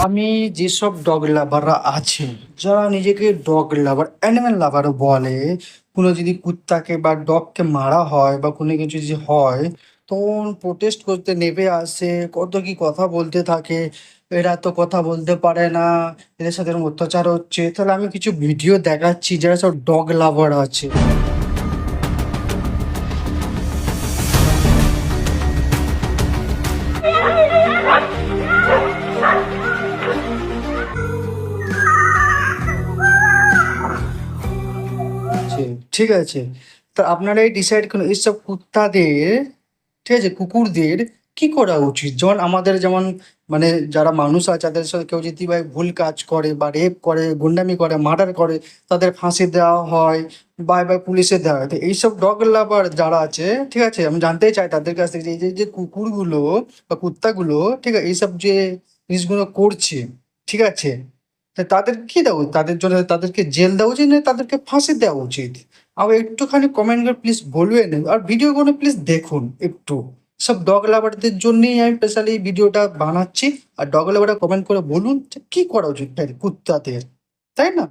আমি যেসব ডগ লাভাররা আছে, যারা নিজেকে ডগ লাভার, অ্যানিম্যাল লাভার বলে, কোনো যদি কুত্তাকে বা ডগকে মারা হয় বা কোনো কিছু যদি হয়, তখন প্রোটেস্ট করতে নেমে আসে, কত কি কথা বলতে থাকে। এরা তো কথা বলতে পারে না, এদের সাথে এরকম অত্যাচার হচ্ছে। তাহলে আমি কিছু ভিডিও দেখাচ্ছি যারা সব ডগ লাভার আছে। আছে, ঠিক আছে? তা আপনারাই ডিসাইড করুন এইসব কুত্তাদের, ঠিক আছে, কুকুরদের কি করা উচিত? যেমন আমাদের যেমন মানে যারা মানুষ আছে তাদের সাথে কেউ যদি ভাই ভুল কাজ করে বা রেপ করে, গুন্ডামি করে, মার্ডার করে, তাদের ফাঁসি দেওয়া হয় বা পুলিশে দেওয়া হয়। তো এইসব ডগ লাভার যারা আছে, ঠিক আছে? আমি জানতেই চাই তাদের কাছ থেকে যে এই যে কুকুরগুলো বা কুত্তাগুলো, ঠিক আছে, এইসব যে জিনিসগুলো করছে, ঠিক আছে? তা তাদের কি দেওয়া উচিত? তাদের জন্য তাদেরকে জেল দেওয়া উচিত না তাদেরকে ফাঁসি দেওয়া উচিত? আবার একটুখানি কমেন্ট করে প্লিজ বলবেন। আর ভিডিওগুলো প্লিজ দেখুন একটু। সব ডগ লাভারদের জন্যই আমি স্পেশালি এই ভিডিওটা বানাচ্ছি। আর ডগ লাভাররা কমেন্ট করে বলুন যে কি করা উচিত তাই কুত্তাদের, তাই না?